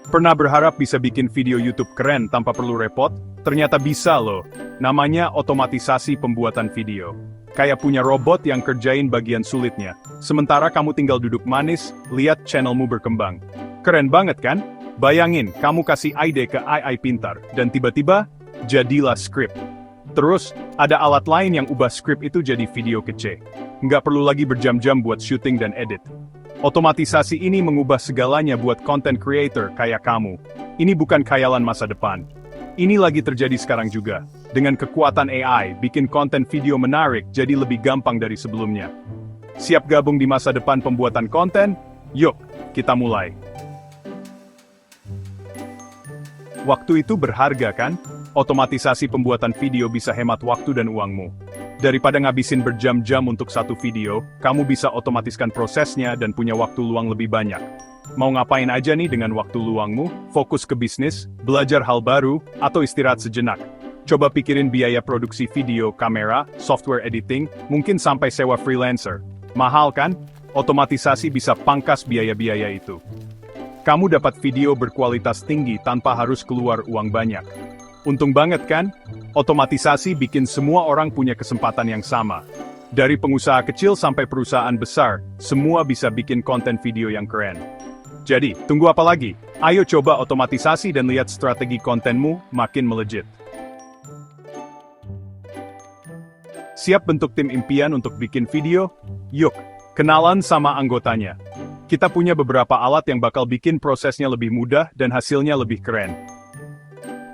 Pernah berharap bisa bikin video YouTube keren tanpa perlu repot? Ternyata bisa loh. Namanya otomatisasi pembuatan video. Kayak punya robot yang kerjain bagian sulitnya. Sementara kamu tinggal duduk manis, lihat channelmu berkembang. Keren banget kan? Bayangin, kamu kasih ide ke AI pintar, dan tiba-tiba, jadilah skrip. Terus, ada alat lain yang ubah skrip itu jadi video kece. Nggak perlu lagi berjam-jam buat syuting dan edit. Otomatisasi ini mengubah segalanya buat content creator kayak kamu. Ini bukan khayalan masa depan. Ini lagi terjadi sekarang juga. Dengan kekuatan AI, bikin konten video menarik jadi lebih gampang dari sebelumnya. Siap gabung di masa depan pembuatan konten? Yuk, kita mulai. Waktu itu berharga kan? Otomatisasi pembuatan video bisa hemat waktu dan uangmu. Daripada ngabisin berjam-jam untuk satu video, kamu bisa otomatiskan prosesnya dan punya waktu luang lebih banyak. Mau ngapain aja nih dengan waktu luangmu? Fokus ke bisnis, belajar hal baru, atau istirahat sejenak? Coba pikirin biaya produksi video, kamera, software editing, mungkin sampai sewa freelancer. Mahal kan? Otomatisasi bisa pangkas biaya-biaya itu. Kamu dapat video berkualitas tinggi tanpa harus keluar uang banyak. Untung banget kan? Otomatisasi bikin semua orang punya kesempatan yang sama. Dari pengusaha kecil sampai perusahaan besar, semua bisa bikin konten video yang keren. Jadi, tunggu apa lagi? Ayo coba otomatisasi dan lihat strategi kontenmu makin melejit. Siap bentuk tim impian untuk bikin video? Yuk, kenalan sama anggotanya. Kita punya beberapa alat yang bakal bikin prosesnya lebih mudah dan hasilnya lebih keren.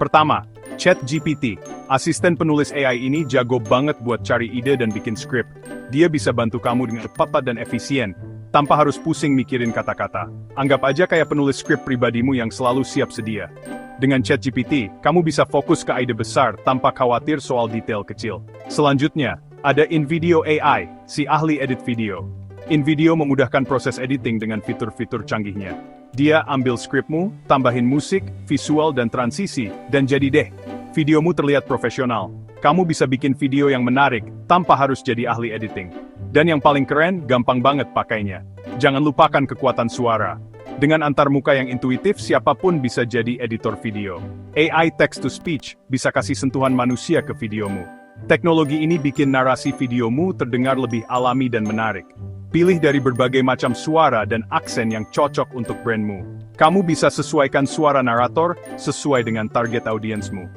Pertama, ChatGPT. Asisten penulis AI ini jago banget buat cari ide dan bikin skrip. Dia bisa bantu kamu dengan cepat dan efisien, tanpa harus pusing mikirin kata-kata. Anggap aja kayak penulis skrip pribadimu yang selalu siap sedia. Dengan ChatGPT, kamu bisa fokus ke ide besar tanpa khawatir soal detail kecil. Selanjutnya, ada InVideo AI, si ahli edit video. InVideo memudahkan proses editing dengan fitur-fitur canggihnya. Dia ambil skripmu, tambahin musik, visual dan transisi, dan jadi deh, videomu terlihat profesional. Kamu bisa bikin video yang menarik, tanpa harus jadi ahli editing. Dan yang paling keren, gampang banget pakainya. Jangan lupakan kekuatan suara. Dengan antarmuka yang intuitif, siapapun bisa jadi editor video. AI text-to-speech bisa kasih sentuhan manusia ke videomu. Teknologi ini bikin narasi videomu terdengar lebih alami dan menarik. Pilih dari berbagai macam suara dan aksen yang cocok untuk brandmu. Kamu bisa sesuaikan suara narator sesuai dengan target audiensmu.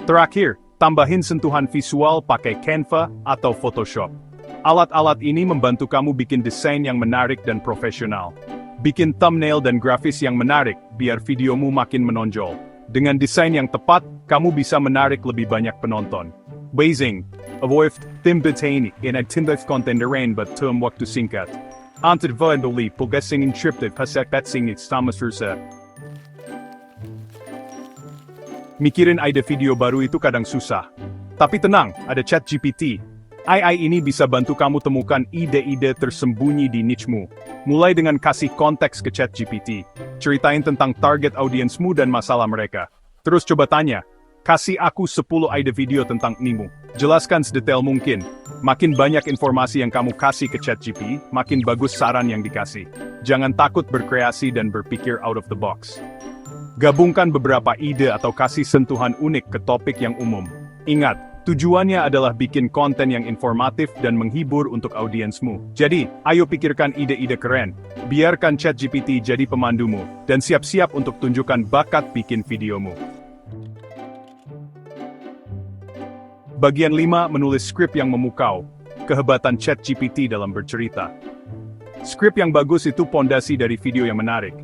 Terakhir, tambahin sentuhan visual pakai Canva atau Photoshop. Alat-alat ini membantu kamu bikin desain yang menarik dan profesional. Bikin thumbnail dan grafis yang menarik, biar videomu makin menonjol. Dengan desain yang tepat, kamu bisa menarik lebih banyak penonton. Basing, avoid timbatani in actindas contenderane but term waktu singkat. Antidvadoli pulgasing intriptive hasak batsing istamas rusa. Mikirin ide video baru itu kadang susah. Tapi tenang, ada ChatGPT. AI ini bisa bantu kamu temukan ide-ide tersembunyi di niche-mu. Mulai dengan kasih konteks ke ChatGPT. Ceritain tentang target audiensmu dan masalah mereka. Terus coba tanya, kasih aku 10 ide video tentang nimu. Jelaskan sedetail mungkin. Makin banyak informasi yang kamu kasih ke ChatGPT, makin bagus saran yang dikasih. Jangan takut berkreasi dan berpikir out of the box. Gabungkan beberapa ide atau kasih sentuhan unik ke topik yang umum. Ingat, tujuannya adalah bikin konten yang informatif dan menghibur untuk audiensmu. Jadi, ayo pikirkan ide-ide keren. Biarkan ChatGPT jadi pemandumu, dan siap-siap untuk tunjukkan bakat bikin videomu. Bagian 5, menulis skrip yang memukau. Kehebatan ChatGPT dalam bercerita. Skrip yang bagus itu pondasi dari video yang menarik.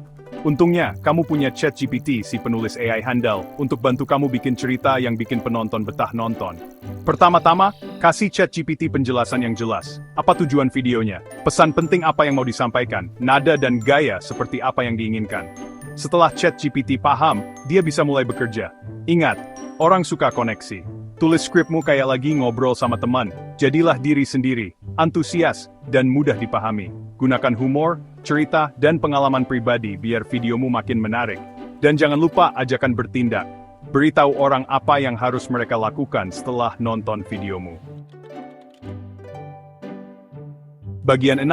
Untungnya, kamu punya ChatGPT, si penulis AI handal, untuk bantu kamu bikin cerita yang bikin penonton betah nonton. Pertama-tama, kasih ChatGPT penjelasan yang jelas. Apa tujuan videonya? Pesan penting apa yang mau disampaikan? Nada dan gaya seperti apa yang diinginkan? Setelah ChatGPT paham, dia bisa mulai bekerja. Ingat, orang suka koneksi. Tulis skripmu kayak lagi ngobrol sama teman. Jadilah diri sendiri, antusias, dan mudah dipahami. Gunakan humor, cerita, dan pengalaman pribadi biar videomu makin menarik. Dan jangan lupa ajakan bertindak. Beritahu orang apa yang harus mereka lakukan setelah nonton videomu. Bagian 6.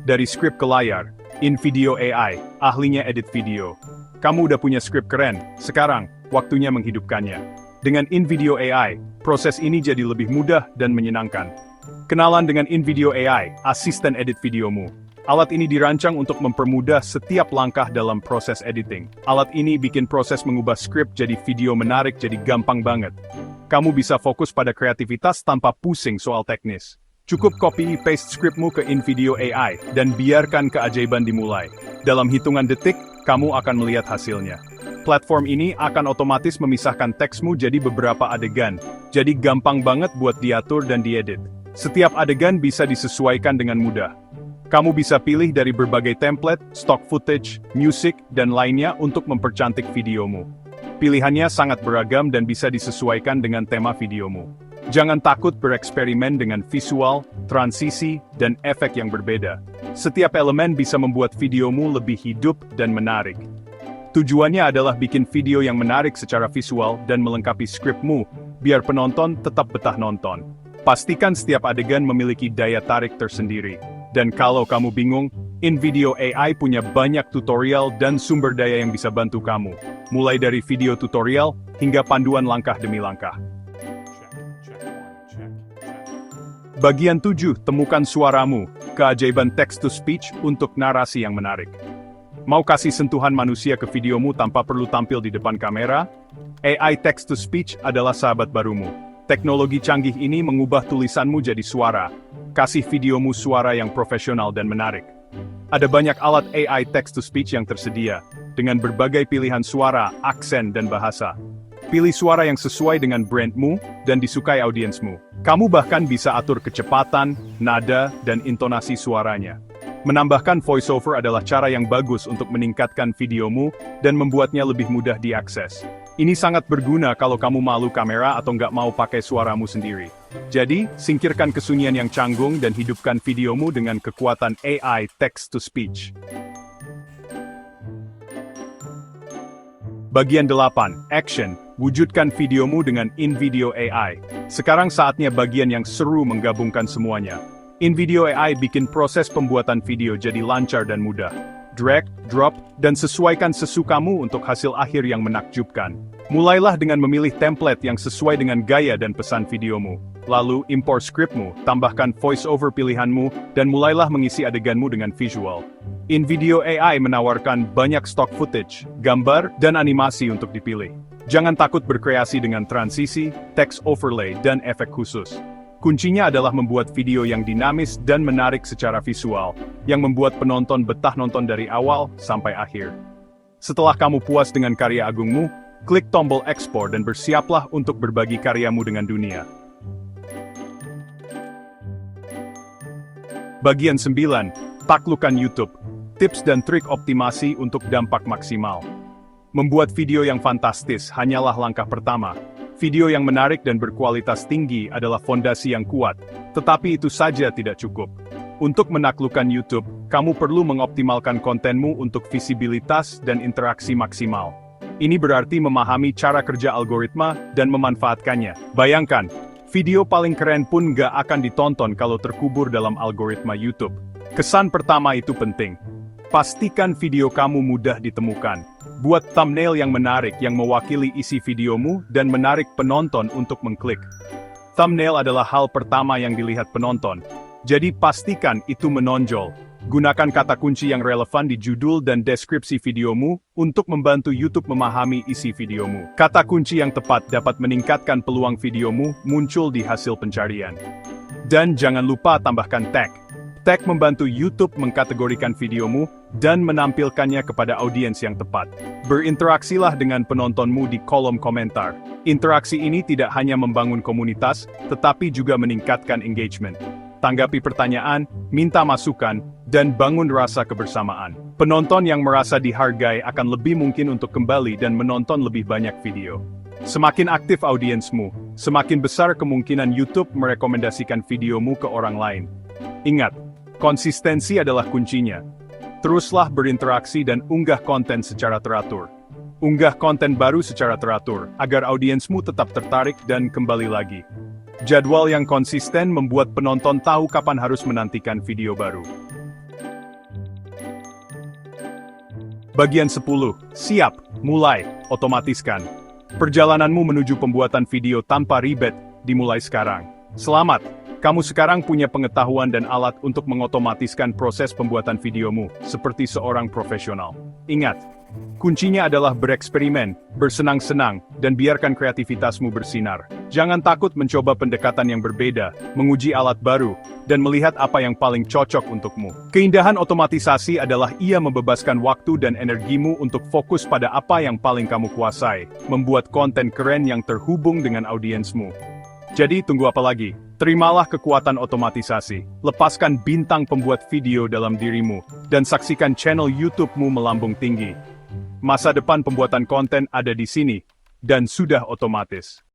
Dari skrip ke layar. InVideo AI, ahlinya edit video. Kamu udah punya skrip keren, sekarang, waktunya menghidupkannya. Dengan InVideo AI, proses ini jadi lebih mudah dan menyenangkan. Kenalan dengan InVideo AI, asisten edit videomu. Alat ini dirancang untuk mempermudah setiap langkah dalam proses editing. Alat ini bikin proses mengubah skrip jadi video menarik jadi gampang banget. Kamu bisa fokus pada kreativitas tanpa pusing soal teknis. Cukup copy-paste skripmu ke InVideo AI, dan biarkan keajaiban dimulai. Dalam hitungan detik, kamu akan melihat hasilnya. Platform ini akan otomatis memisahkan teksmu jadi beberapa adegan, jadi gampang banget buat diatur dan diedit. Setiap adegan bisa disesuaikan dengan mudah. Kamu bisa pilih dari berbagai template, stock footage, music, dan lainnya untuk mempercantik videomu. Pilihannya sangat beragam dan bisa disesuaikan dengan tema videomu. Jangan takut bereksperimen dengan visual, transisi, dan efek yang berbeda. Setiap elemen bisa membuat videomu lebih hidup dan menarik. Tujuannya adalah bikin video yang menarik secara visual dan melengkapi skripmu, biar penonton tetap betah nonton. Pastikan setiap adegan memiliki daya tarik tersendiri. Dan kalau kamu bingung, InVideo AI punya banyak tutorial dan sumber daya yang bisa bantu kamu. Mulai dari video tutorial, hingga panduan langkah demi langkah. Bagian 7, temukan suaramu, keajaiban text-to-speech untuk narasi yang menarik. Mau kasih sentuhan manusia ke videomu tanpa perlu tampil di depan kamera? AI text-to-speech adalah sahabat barumu. Teknologi canggih ini mengubah tulisanmu jadi suara. Kasih videomu suara yang profesional dan menarik. Ada banyak alat AI text-to-speech yang tersedia, dengan berbagai pilihan suara, aksen, dan bahasa. Pilih suara yang sesuai dengan brandmu dan disukai audiensmu. Kamu bahkan bisa atur kecepatan, nada, dan intonasi suaranya. Menambahkan voiceover adalah cara yang bagus untuk meningkatkan videomu dan membuatnya lebih mudah diakses. Ini sangat berguna kalau kamu malu kamera atau nggak mau pakai suaramu sendiri. Jadi, singkirkan kesunyian yang canggung dan hidupkan videomu dengan kekuatan AI text-to-speech. Bagian 8, Action. Wujudkan videomu dengan InVideo AI. Sekarang saatnya bagian yang seru menggabungkan semuanya. InVideo AI bikin proses pembuatan video jadi lancar dan mudah. Drag, drop, dan sesuaikan sesukamu untuk hasil akhir yang menakjubkan. Mulailah dengan memilih template yang sesuai dengan gaya dan pesan videomu. Lalu, import skripmu, tambahkan voice-over pilihanmu, dan mulailah mengisi adeganmu dengan visual. InVideo AI menawarkan banyak stock footage, gambar, dan animasi untuk dipilih. Jangan takut berkreasi dengan transisi, text overlay, dan efek khusus. Kuncinya adalah membuat video yang dinamis dan menarik secara visual, yang membuat penonton betah nonton dari awal sampai akhir. Setelah kamu puas dengan karya agungmu, klik tombol ekspor dan bersiaplah untuk berbagi karyamu dengan dunia. Bagian 9, Taklukkan YouTube. Tips dan trik optimasi untuk dampak maksimal. Membuat video yang fantastis hanyalah langkah pertama. Video yang menarik dan berkualitas tinggi adalah fondasi yang kuat, tetapi itu saja tidak cukup. Untuk menaklukkan YouTube, kamu perlu mengoptimalkan kontenmu untuk visibilitas dan interaksi maksimal. Ini berarti memahami cara kerja algoritma dan memanfaatkannya. Bayangkan, video paling keren pun nggak akan ditonton kalau terkubur dalam algoritma YouTube. Kesan pertama itu penting. Pastikan video kamu mudah ditemukan. Buat thumbnail yang menarik yang mewakili isi videomu dan menarik penonton untuk mengklik. Thumbnail adalah hal pertama yang dilihat penonton. Jadi pastikan itu menonjol. Gunakan kata kunci yang relevan di judul dan deskripsi videomu untuk membantu YouTube memahami isi videomu. Kata kunci yang tepat dapat meningkatkan peluang videomu muncul di hasil pencarian. Dan jangan lupa tambahkan tag. Tag membantu YouTube mengkategorikan videomu dan menampilkannya kepada audiens yang tepat. Berinteraksilah dengan penontonmu di kolom komentar. Interaksi ini tidak hanya membangun komunitas, tetapi juga meningkatkan engagement. Tanggapi pertanyaan, minta masukan, dan bangun rasa kebersamaan. Penonton yang merasa dihargai akan lebih mungkin untuk kembali dan menonton lebih banyak video. Semakin aktif audiensmu, semakin besar kemungkinan YouTube merekomendasikan videomu ke orang lain. Ingat, konsistensi adalah kuncinya. Teruslah berinteraksi dan unggah konten secara teratur. Unggah konten baru secara teratur, agar audiensmu tetap tertarik dan kembali lagi. Jadwal yang konsisten membuat penonton tahu kapan harus menantikan video baru. Bagian 10. Siap, mulai, otomatiskan. Perjalananmu menuju pembuatan video tanpa ribet dimulai sekarang. Selamat, kamu sekarang punya pengetahuan dan alat untuk mengotomatiskan proses pembuatan videomu seperti seorang profesional. Ingat, kuncinya adalah bereksperimen, bersenang-senang, dan biarkan kreativitasmu bersinar. Jangan takut mencoba pendekatan yang berbeda, menguji alat baru, dan melihat apa yang paling cocok untukmu. Keindahan otomatisasi adalah ia membebaskan waktu dan energimu untuk fokus pada apa yang paling kamu kuasai, membuat konten keren yang terhubung dengan audiensmu. Jadi tunggu apa lagi? Terimalah kekuatan otomatisasi, lepaskan bintang pembuat video dalam dirimu, dan saksikan channel YouTube-mu melambung tinggi. Masa depan pembuatan konten ada di sini, dan sudah otomatis.